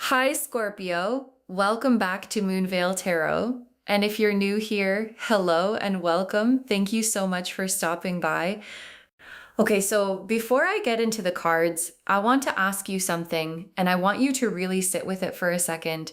Hi, Scorpio. Welcome back to Moonveil Tarot. And if you're new here, hello and welcome. Thank you so much for stopping by. Okay, so before I get into the cards, I want to ask you something, and I want you to really sit with it for a second.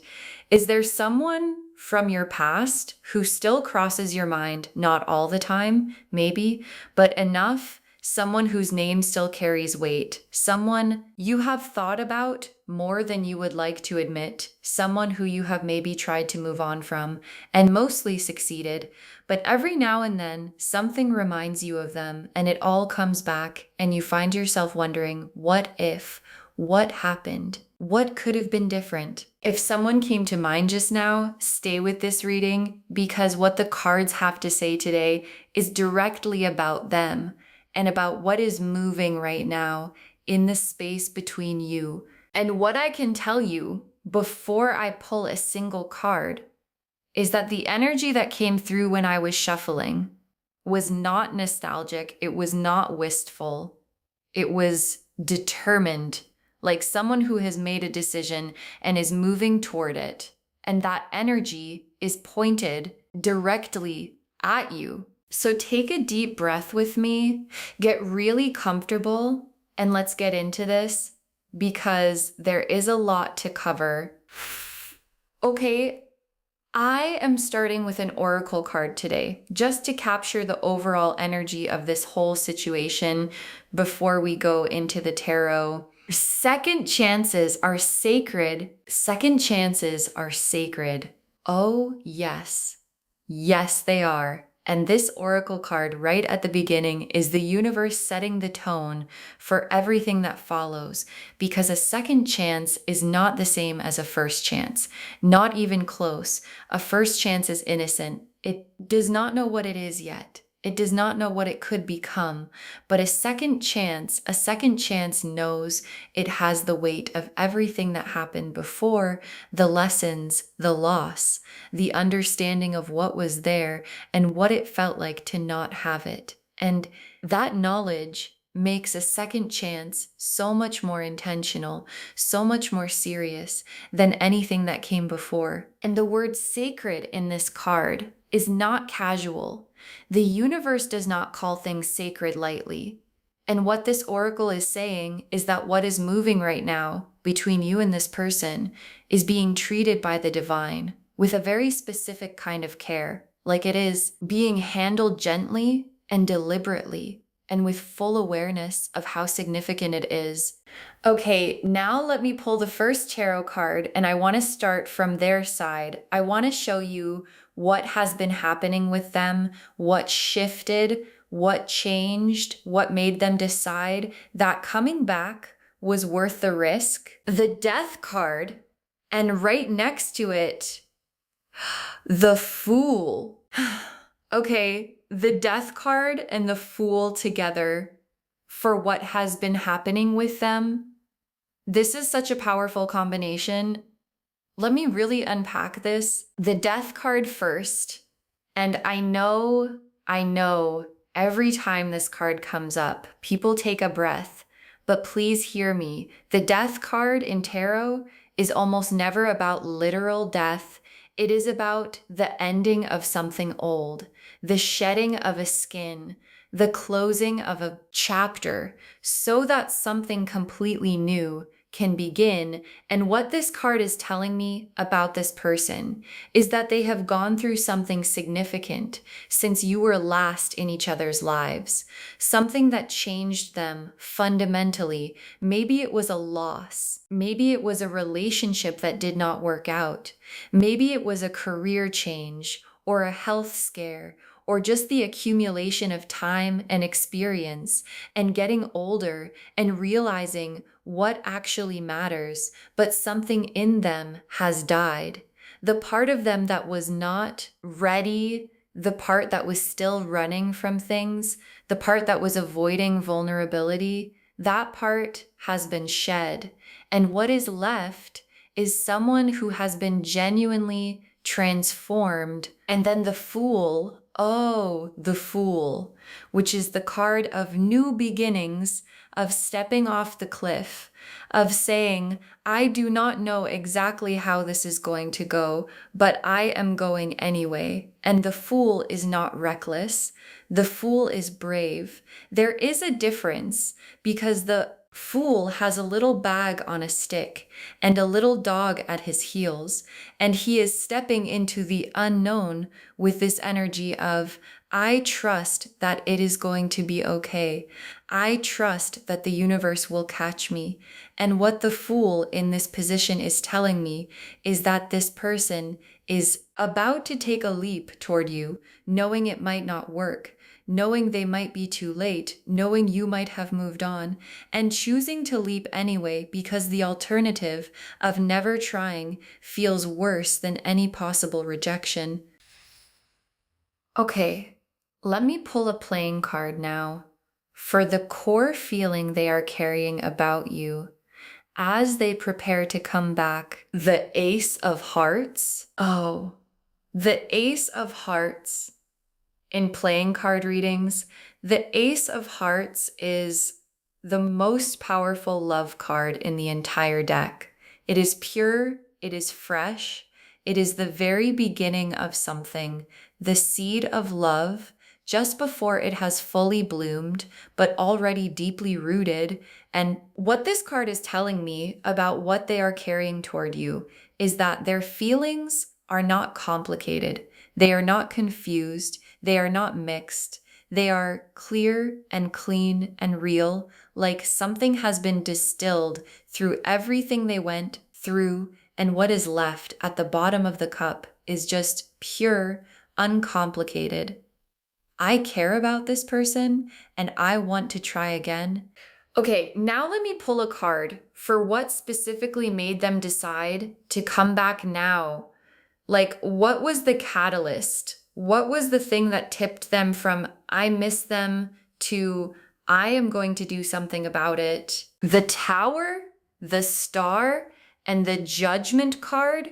Is there someone from your past who still crosses your mind? Not all the time, maybe, but enough? Someone whose name still carries weight, someone you have thought about more than you would like to admit, someone who you have maybe tried to move on from and mostly succeeded, but every now and then something reminds you of them and it all comes back and you find yourself wondering, what if? What happened? What could have been different? If someone came to mind just now, stay with this reading because what the cards have to say today is directly about them and about what is moving right now in the space between you. And what I can tell you before I pull a single card is that the energy that came through when I was shuffling was not nostalgic. It was not wistful. It was determined, like someone who has made a decision and is moving toward it. And that energy is pointed directly at you. So take a deep breath with me, get really comfortable, and let's get into this because there is a lot to cover. Okay, I am starting with an oracle card today, just to capture the overall energy of this whole situation before we go into the tarot. Second chances are sacred. Second chances are sacred. Oh, yes. Yes, they are. And this oracle card right at the beginning is the universe setting the tone for everything that follows, because a second chance is not the same as a first chance, not even close. A first chance is innocent. It does not know what it is yet. It does not know what it could become, but a second chance knows it has the weight of everything that happened before, the lessons, the loss, the understanding of what was there and what it felt like to not have it. And that knowledge makes a second chance so much more intentional, so much more serious than anything that came before. And the word sacred in this card is not casual. The universe does not call things sacred lightly. And what this oracle is saying is that what is moving right now between you and this person is being treated by the divine with a very specific kind of care, like it is being handled gently and deliberately and with full awareness of how significant it is. Okay, now let me pull the first tarot card, and I want to start from their side. I want to show you what has been happening with them, what shifted, what changed, what made them decide that coming back was worth the risk. The Death card, and right next to it, the Fool. Okay, the Death card and the Fool together for what has been happening with them. This is such a powerful combination. Let me really unpack this. The Death card first. And I know every time this card comes up, people take a breath, but please hear me. The Death card in tarot is almost never about literal death. It is about the ending of something old, the shedding of a skin, the closing of a chapter, so that something completely new can begin. And what this card is telling me about this person is that they have gone through something significant since you were last in each other's lives, something that changed them fundamentally. Maybe it was a loss. Maybe it was a relationship that did not work out. Maybe it was a career change or a health scare, or just the accumulation of time and experience and getting older and realizing what actually matters, but something in them has died. The part of them that was not ready, the part that was still running from things, the part that was avoiding vulnerability, that part has been shed. And what is left is someone who has been genuinely transformed. And then the Fool, the Fool, which is the card of new beginnings, of stepping off the cliff, of saying, I do not know exactly how this is going to go, but I am going anyway. And the fool is not reckless. The fool is brave. There is a difference because the fool has a little bag on a stick and a little dog at his heels, and he is stepping into the unknown with this energy of, I trust that it is going to be okay. I trust that the universe will catch me. And what the fool in this position is telling me is that this person is about to take a leap toward you, knowing it might not work, knowing they might be too late, knowing you might have moved on, and choosing to leap anyway because the alternative of never trying feels worse than any possible rejection. Okay, let me pull a playing card now for the core feeling they are carrying about you as they prepare to come back. The Ace of Hearts. Oh, the Ace of Hearts in playing card readings. The Ace of Hearts is the most powerful love card in the entire deck. It is pure, it is fresh, it is the very beginning of something, the seed of love, just before it has fully bloomed, but already deeply rooted. And what this card is telling me about what they are carrying toward you is that their feelings are not complicated. They are not confused. They are not mixed. They are clear and clean and real, like something has been distilled through everything they went through, and what is left at the bottom of the cup is just pure, uncomplicated. I care about this person and I want to try again. Okay, now let me pull a card for what specifically made them decide to come back now. Like, what was the catalyst? What was the thing that tipped them from I miss them to I am going to do something about it? The Tower, the Star, and the Judgment card.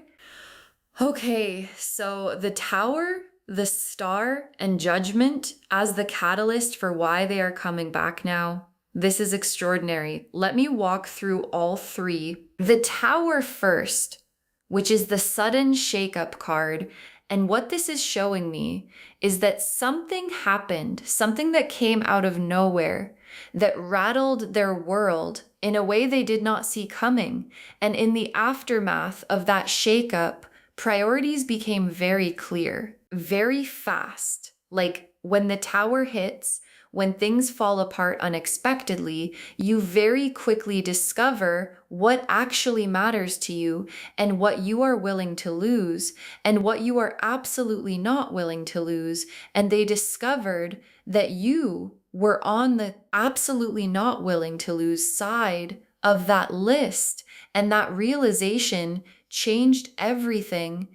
Okay, so the Tower, the Star, and Judgment as the catalyst for why they are coming back now. This is extraordinary. Let me walk through all three. The Tower first, which is the sudden shakeup card. And what this is showing me is that something happened, something that came out of nowhere that rattled their world in a way they did not see coming. And in the aftermath of that shakeup, priorities became very clear, very fast. Like when the Tower hits, when things fall apart unexpectedly, you very quickly discover what actually matters to you and what you are willing to lose and what you are absolutely not willing to lose. And they discovered that you were on the absolutely not willing to lose side of that list. And that realization changed everything.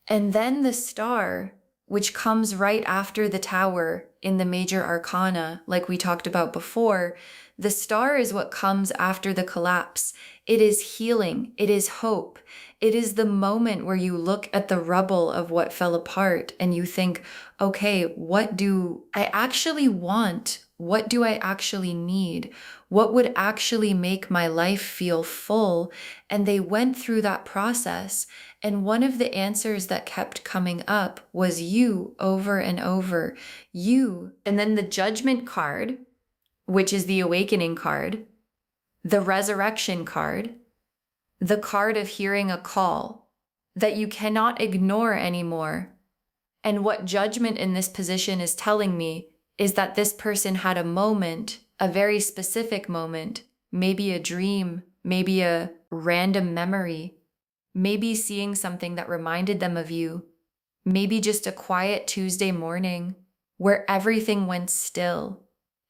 And then the Star, which comes right after the Tower in the major arcana, like we talked about before, the Star is what comes after the collapse. It is healing. It is hope. It is the moment where you look at the rubble of what fell apart and you think, okay, what do I actually want? What do I actually need? What would actually make my life feel full? And they went through that process. And one of the answers that kept coming up was you over and over. You. And then the Judgment card, which is the Awakening card, the Resurrection card, the card of hearing a call that you cannot ignore anymore. And what Judgment in this position is telling me is that this person had a moment, a very specific moment, maybe a dream, maybe a random memory, maybe seeing something that reminded them of you, maybe just a quiet Tuesday morning where everything went still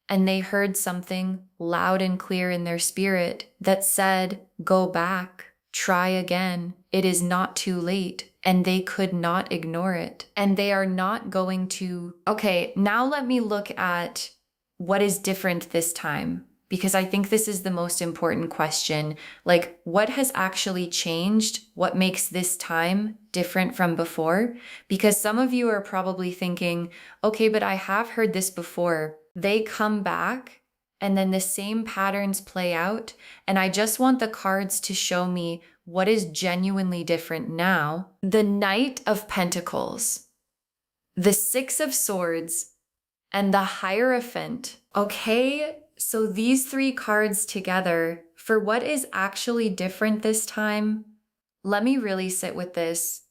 and they heard something loud and clear in their spirit that said, go back, try again. It is not too late. And they could not ignore it. And they are not going to, okay, now let me look at what is different this time, because I think this is the most important question. Like, what has actually changed? What makes this time different from before? Because some of you are probably thinking, okay, but I have heard this before. They come back and then the same patterns play out. And I just want the cards to show me what is genuinely different now. The Knight of Pentacles, the Six of Swords, and the Hierophant. Okay, so these three cards together, for what is actually different this time, let me really sit with this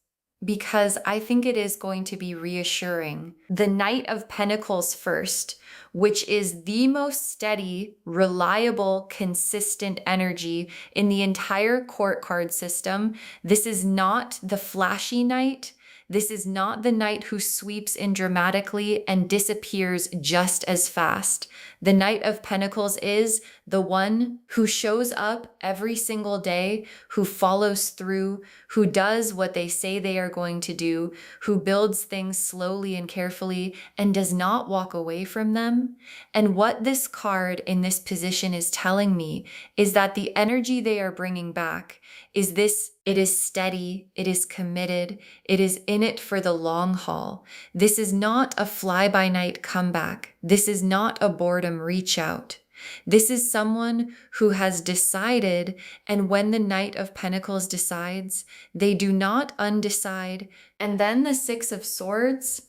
because I think it is going to be reassuring. The Knight of Pentacles first, which is the most steady, reliable, consistent energy in the entire court card system. This is not the flashy knight. This is not the knight who sweeps in dramatically and disappears just as fast. The Knight of Pentacles is the one who shows up every single day, who follows through, who does what they say they are going to do, who builds things slowly and carefully and does not walk away from them. And what this card in this position is telling me is that the energy they are bringing back is this: it is steady, it is committed, it is in it for the long haul. This is not a fly-by-night comeback. This is not a boredom reach out. This is someone who has decided, and when the Knight of Pentacles decides, they do not undecide. And then the Six of Swords,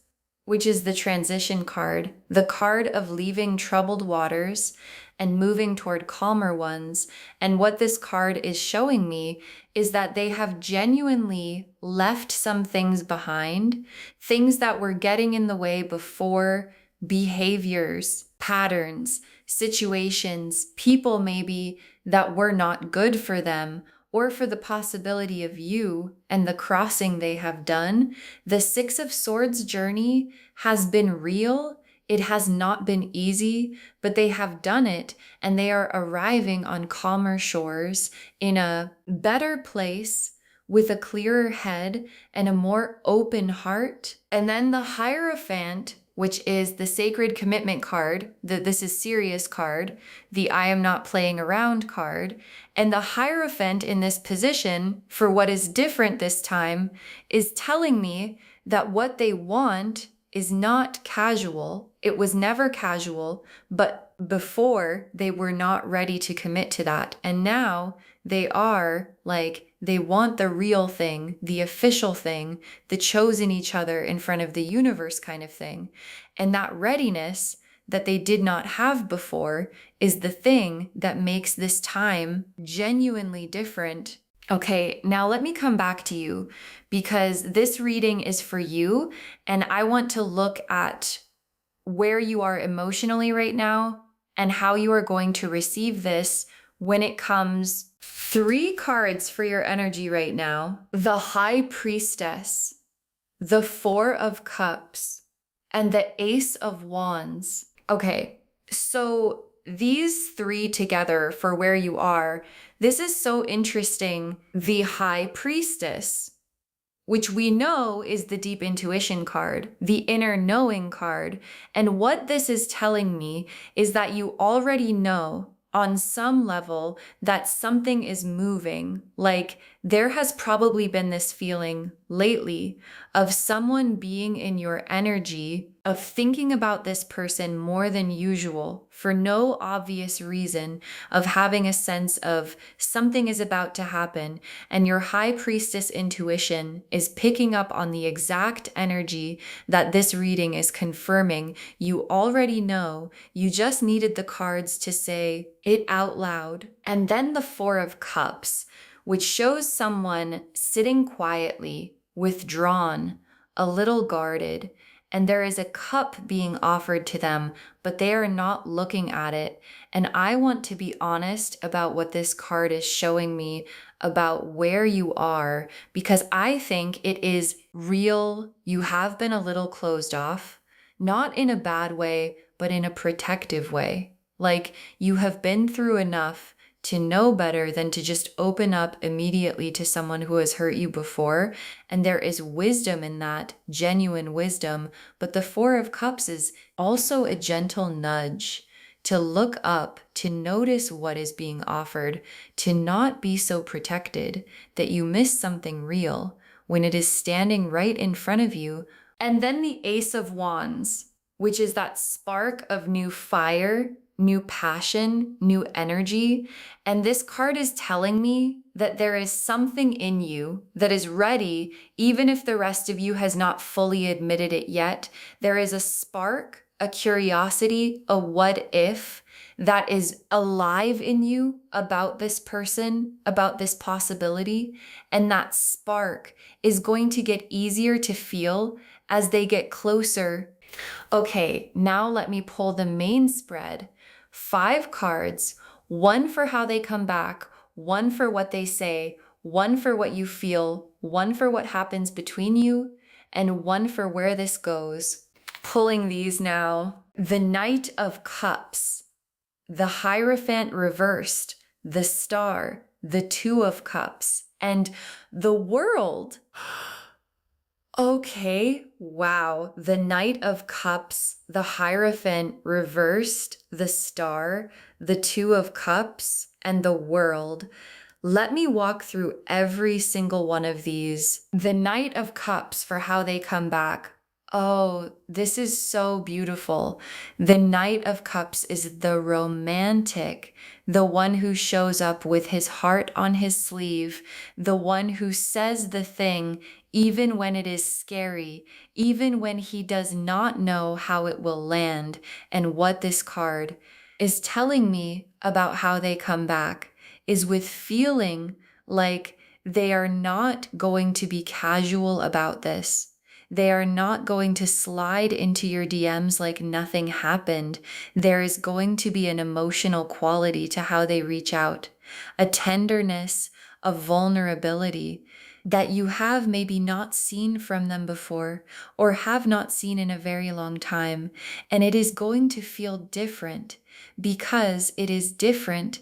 which is the transition card, the card of leaving troubled waters and moving toward calmer ones. And what this card is showing me is that they have genuinely left some things behind, things that were getting in the way before, behaviors, patterns, situations, people maybe that were not good for them or for the possibility of you and the crossing they have done. The Six of Swords journey has been real. It has not been easy, but they have done it, and they are arriving on calmer shores in a better place with a clearer head and a more open heart. And then the Hierophant, which is the sacred commitment card, the this is serious card, the I am not playing around card. And the Hierophant in this position, for what is different this time, is telling me that what they want is not casual. It was never casual, but before they were not ready to commit to that. And now they are, like, they want the real thing, the official thing, the chosen each other in front of the universe kind of thing. And that readiness that they did not have before is the thing that makes this time genuinely different. Okay, now let me come back to you because this reading is for you, and I want to look at where you are emotionally right now and how you are going to receive this when it comes. Three cards for your energy right now: the High Priestess, the Four of Cups, and the Ace of Wands. Okay, so these three together for where you are, this is so interesting. The High Priestess, which we know is the deep intuition card, the inner knowing card. And what this is telling me is that you already know on some level that something is moving. Like, there has probably been this feeling lately of someone being in your energy, of thinking about this person more than usual for no obvious reason, of having a sense of something is about to happen. And your High Priestess intuition is picking up on the exact energy that this reading is confirming. You already know, you just needed the cards to say it out loud. And then the Four of Cups, which shows someone sitting quietly, withdrawn, a little guarded, and there is a cup being offered to them, but they are not looking at it. And I want to be honest about what this card is showing me about where you are, because I think it is real. You have been a little closed off, not in a bad way, but in a protective way. Like, you have been through enough to know better than to just open up immediately to someone who has hurt you before. And there is wisdom in that, genuine wisdom. But the Four of Cups is also a gentle nudge to look up, to notice what is being offered, to not be so protected that you miss something real when it is standing right in front of you. And then the Ace of Wands, which is that spark of new fire, new passion, new energy. And this card is telling me that there is something in you that is ready, even if the rest of you has not fully admitted it yet. There is a spark, a curiosity, a what if that is alive in you about this person, about this possibility. And that spark is going to get easier to feel as they get closer. Okay, now let me pull the main spread. 5 cards, one for how they come back, one for what they say, one for what you feel, one for what happens between you, and one for where this goes. Pulling these now. The Knight of Cups, the Hierophant reversed, the Star, the Two of Cups, and the World. Okay, wow. The Knight of Cups, the Hierophant reversed, the Star, the Two of Cups, and the World. Let me walk through every single one of these. The Knight of Cups for how they come back. Oh, this is so beautiful. The Knight of Cups is the romantic, the one who shows up with his heart on his sleeve, the one who says the thing even when it is scary, even when he does not know how it will land. And what this card is telling me about how they come back is with feeling like they are not going to be casual about this. They are not going to slide into your DMs like nothing happened. There is going to be an emotional quality to how they reach out, a tenderness, a vulnerability that you have maybe not seen from them before or have not seen in a very long time. And it is going to feel different because it is different.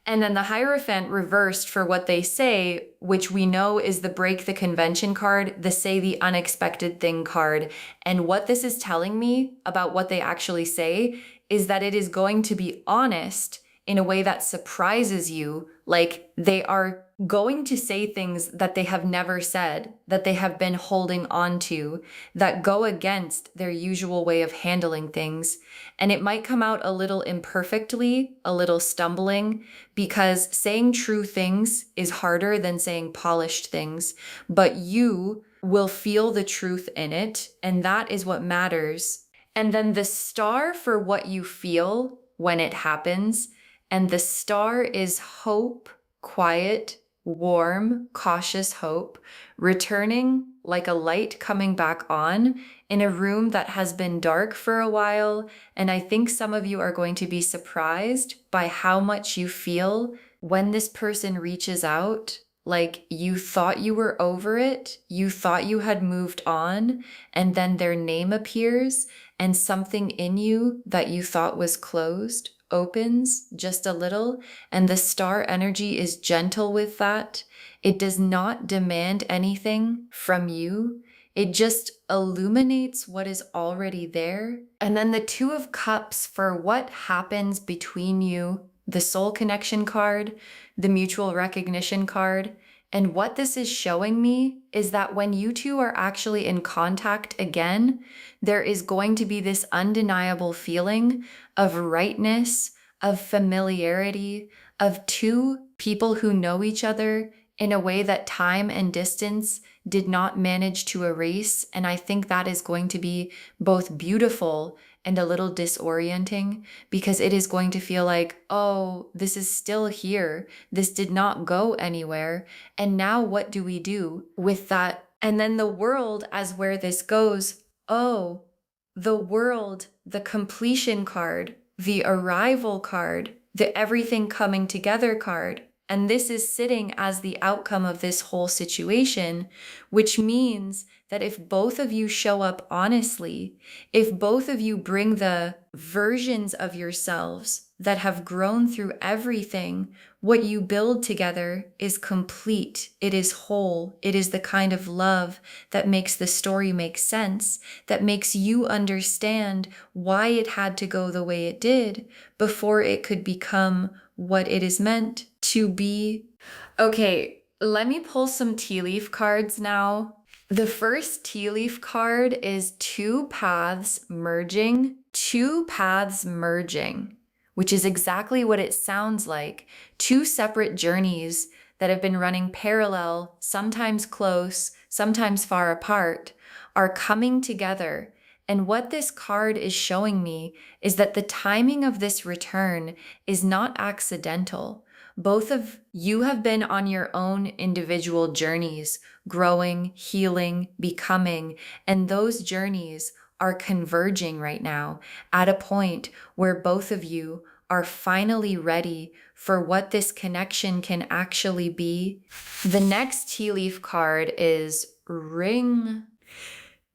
And then the Hierophant reversed for what they say, which we know is the break the convention card, the say the unexpected thing card. And what this is telling me about what they actually say is that it is going to be honest in a way that surprises you. Like they are going to say things that they have never said, that they have been holding on to, that go against their usual way of handling things. And it might come out a little imperfectly, a little stumbling, because saying true things is harder than saying polished things, but you will feel the truth in it, and that is what matters. And then the star for what you feel when it happens, and the star is hope, quiet, warm, cautious hope, returning like a light coming back on in a room that has been dark for a while. And I think some of you are going to be surprised by how much you feel when this person reaches out. Like you thought you were over it, you thought you had moved on, and then their name appears and something in you that you thought was closed opens just a little, and the star energy is gentle with that. It does not demand anything from you. It just illuminates what is already there. And then the Two of Cups for what happens between you, the soul connection card, the mutual recognition card. And what this is showing me is that when you two are actually in contact again, there is going to be this undeniable feeling of rightness, of familiarity, of two people who know each other in a way that time and distance did not manage to erase. And I think that is going to be both beautiful and a little disorienting, because it is going to feel like, oh, this is still here. This did not go anywhere. And now what do we do with that? And then the World as where this goes. Oh, the World, the completion card, the arrival card, the everything coming together card. And this is sitting as the outcome of this whole situation, which means that if both of you show up honestly, if both of you bring the versions of yourselves that have grown through everything, what you build together is complete. It is whole. It is the kind of love that makes the story make sense, that makes you understand why it had to go the way it did before it could become what it is meant to be. Okay, let me pull some tea leaf cards now. The first tea leaf card is two paths merging. Two paths merging. which is exactly what it sounds like. Two separate journeys that have been running parallel, sometimes close, sometimes far apart, are coming together. And what this card is showing me is that the timing of this return is not accidental. Both of you have been on your own individual journeys, growing, healing, becoming, and those journeys are converging right now at a point where both of you are finally ready for what this connection can actually be. The next tea leaf card is Ring.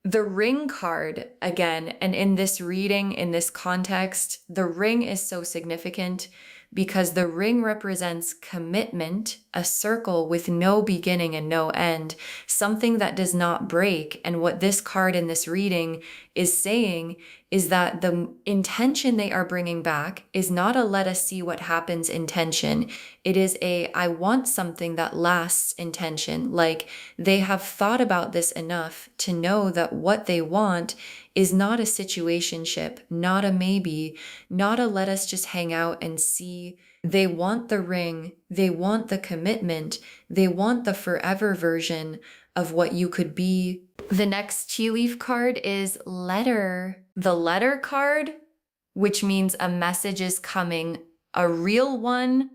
The ring card again, and in this reading, in this context, the ring is so significant because the ring represents commitment, a circle with no beginning and no end, something that does not break. And what this card in this reading is saying is that the intention they are bringing back is not a let us see what happens intention. It is a I want something that lasts intention. Like they have thought about this enough to know that what they want is not a situationship, not a maybe, not a let us just hang out and see. They want the ring, they want the commitment, they want the forever version of what you could be. The next tea leaf card is Letter. The letter card, which means a message is coming, a real one,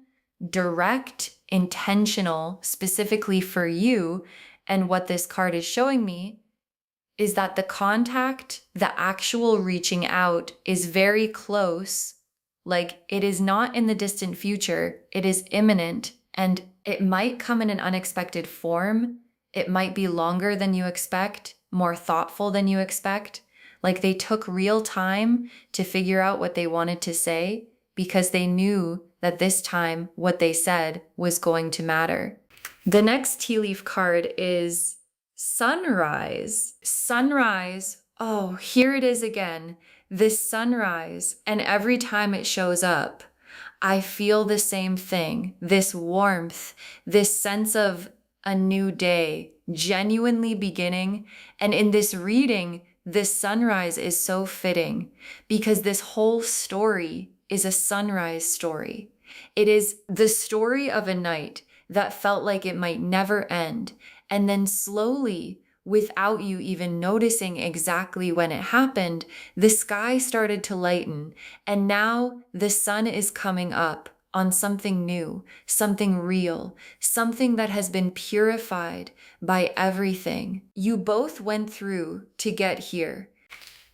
direct, intentional, specifically for you. And what this card is showing me is that the contact, the actual reaching out is very close. Like it is not in the distant future, it is imminent, and it might come in an unexpected form. It might be longer than you expect, more thoughtful than you expect. Like they took real time to figure out what they wanted to say because they knew that this time what they said was going to matter. The next tea leaf card is Sunrise. Sunrise. Oh, here it is again. This sunrise. And every time it shows up, I feel the same thing. This warmth, this sense of a new day, genuinely beginning. And in this reading, this sunrise is so fitting because this whole story is a sunrise story. It is the story of a night that felt like it might never end. And then slowly, without you even noticing exactly when it happened, the sky started to lighten. And now the sun is coming up on something new, something real, something that has been purified by everything you both went through to get here.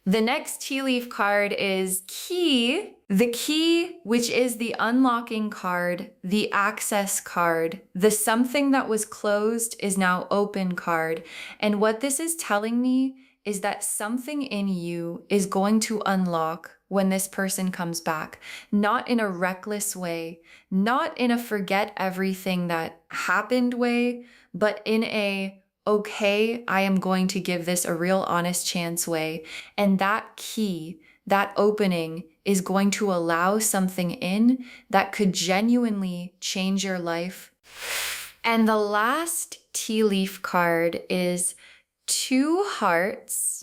The next tea leaf card is Key. The key, which is the unlocking card, the access card, the something that was closed is now open card. And what this is telling me is that something in you is going to unlock when this person comes back, not in a reckless way, not in a forget everything that happened way, but in a okay, I am going to give this a real honest chance way. And that key, that opening is going to allow something in that could genuinely change your life. And the last tea leaf card is Two Hearts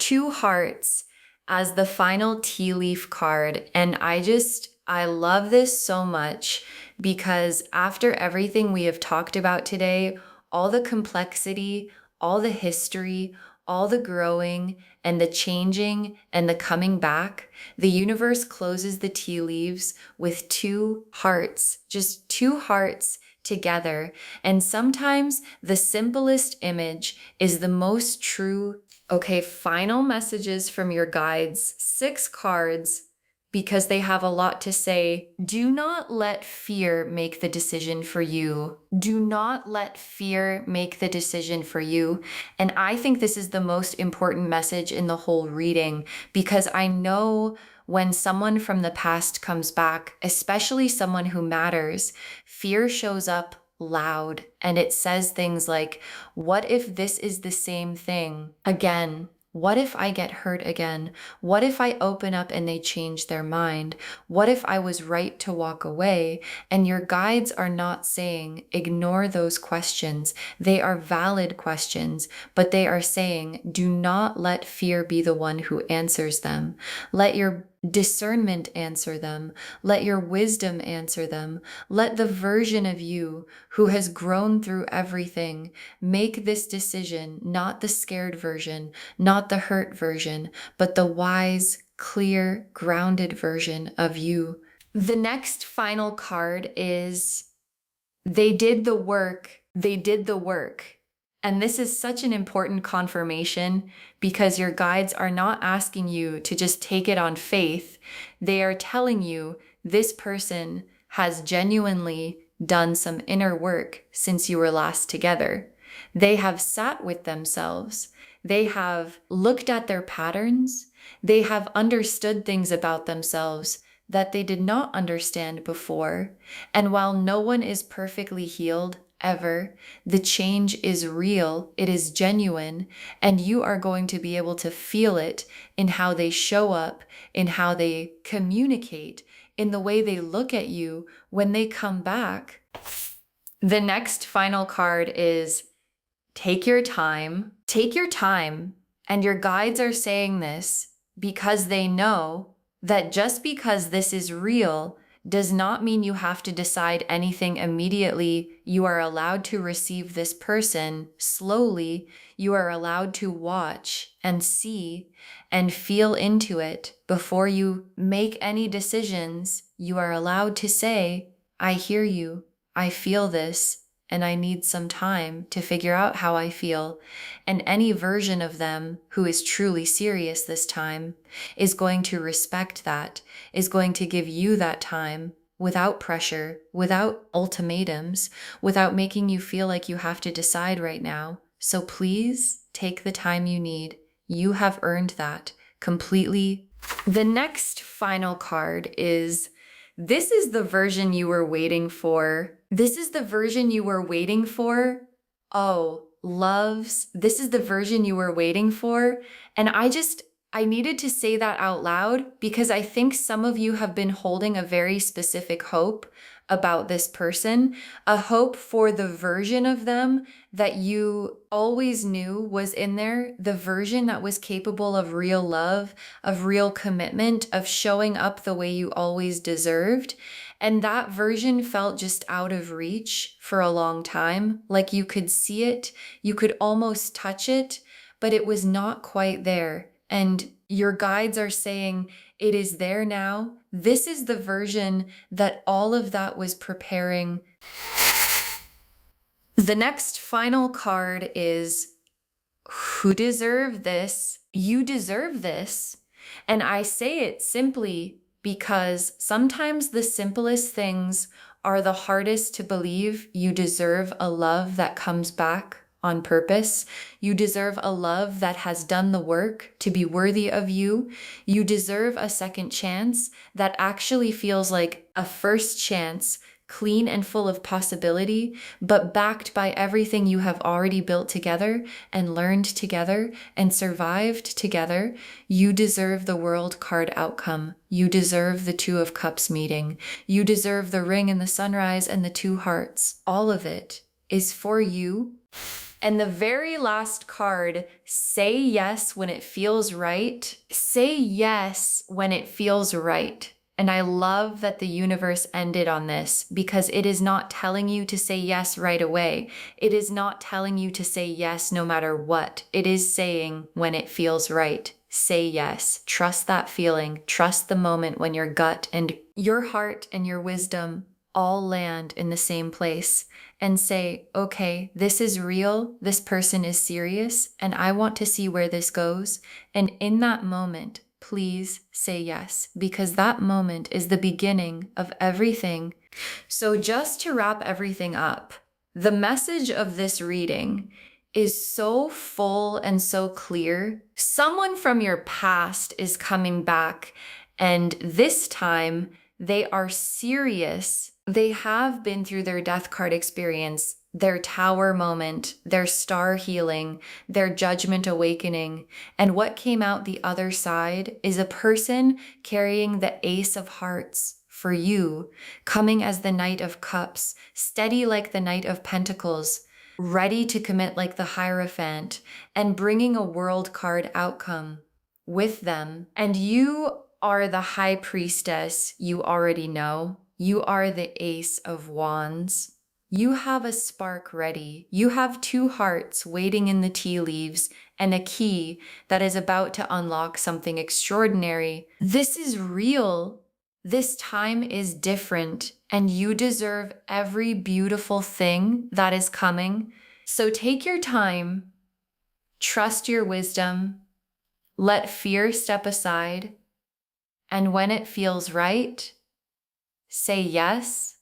as the final tea leaf card. And I love this so much because after everything we have talked about today, all the complexity, all the history, all the growing and the changing and the coming back, the universe closes the tea leaves with two hearts, just two hearts together. And sometimes the simplest image is the most true. Okay, final messages from your guides, 6 cards, because they have a lot to say. Do not let fear make the decision for you. Do not let fear make the decision for you. And I think this is the most important message in the whole reading, because I know when someone from the past comes back, especially someone who matters, fear shows up loud and it says things like, what if this is the same thing again? What if I get hurt again? What if I open up and they change their mind? What if I was right to walk away? And your guides are not saying ignore those questions. They are valid questions, but they are saying do not let fear be the one who answers them. Let your discernment answer them. Let your wisdom answer them. Let the version of you who has grown through everything make this decision, not the scared version, not the hurt version, but the wise, clear, grounded version of you. The next final card is they did the work. They did the work. And this is such an important confirmation because your guides are not asking you to just take it on faith. They are telling you this person has genuinely done some inner work since you were last together. They have sat with themselves. They have looked at their patterns. They have understood things about themselves that they did not understand before. And while no one is perfectly healed ever, the change is real, it is genuine, and you are going to be able to feel it in how they show up, in how they communicate, in the way they look at you when they come back. The next final card is take your time. Take your time. And your guides are saying this because they know that just because this is real does not mean you have to decide anything immediately. You are allowed to receive this person slowly. You are allowed to watch and see and feel into it before you make any decisions. You are allowed to say, I hear you. I feel this. And I need some time to figure out how I feel. And any version of them who is truly serious this time is going to respect that, is going to give you that time without pressure, without ultimatums, without making you feel like you have to decide right now. So please take the time you need. You have earned that completely. The next final card is this is the version you were waiting for. This is the version you were waiting for. Oh, loves, this is the version you were waiting for. And I needed to say that out loud because I think some of you have been holding a very specific hope about this person, a hope for the version of them that you always knew was in there, the version that was capable of real love, of real commitment, of showing up the way you always deserved. And that version felt just out of reach for a long time. Like you could see it, you could almost touch it, but it was not quite there. And your guides are saying, it is there now. This is the version that all of that was preparing. The next final card is, who deserve this? You deserve this. And I say it simply because sometimes the simplest things are the hardest to believe. You deserve a love that comes back on purpose. You deserve a love that has done the work to be worthy of you. You deserve a second chance that actually feels like a first chance, clean and full of possibility, but backed by everything you have already built together and learned together and survived together. You deserve the world card outcome. You deserve the Two of Cups meeting. You deserve the ring and the sunrise and the two hearts. All of it is for you. And the very last card, say yes when it feels right. Say yes when it feels right. And I love that the universe ended on this because it is not telling you to say yes right away. It is not telling you to say yes no matter what. It is saying when it feels right. Say yes. Trust that feeling. Trust the moment when your gut and your heart and your wisdom all land in the same place and say, okay, this is real, this person is serious, and I want to see where this goes. And in that moment, please say yes, because that moment is the beginning of everything. So just to wrap everything up, the message of this reading is so full and so clear. Someone from your past is coming back, and this time they are serious. They have been through their death card experience, their tower moment, their star healing, their judgment awakening. And what came out the other side is a person carrying the Ace of Hearts for you, coming as the Knight of Cups, steady like the Knight of Pentacles, ready to commit like the Hierophant, and bringing a world card outcome with them. And you are the High Priestess you already know. You are the Ace of Wands. You have a spark ready. You have two hearts waiting in the tea leaves and a key that is about to unlock something extraordinary. This is real. This time is different, and you deserve every beautiful thing that is coming. So take your time, trust your wisdom, let fear step aside, and when it feels right, say yes.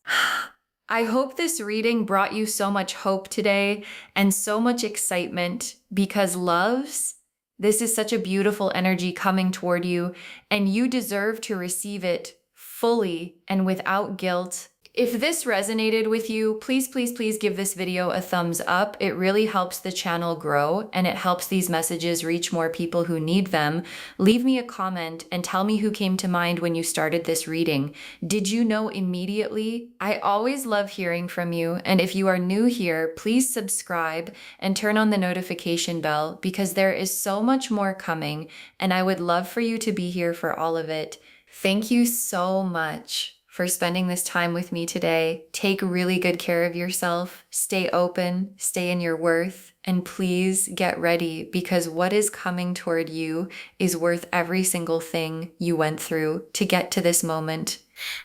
I hope this reading brought you so much hope today and so much excitement because loves, this is such a beautiful energy coming toward you, and you deserve to receive it fully and without guilt. If this resonated with you, please, please, please give this video a thumbs up. It really helps the channel grow and it helps these messages reach more people who need them. Leave me a comment and tell me who came to mind when you started this reading. Did you know immediately? I always love hearing from you. And if you are new here, please subscribe and turn on the notification bell because there is so much more coming and I would love for you to be here for all of it. Thank you so much for spending this time with me today. Take really good care of yourself. Stay open, stay in your worth, and please get ready because what is coming toward you is worth every single thing you went through to get to this moment.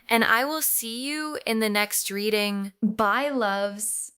And I will see you in the next reading. Bye, loves.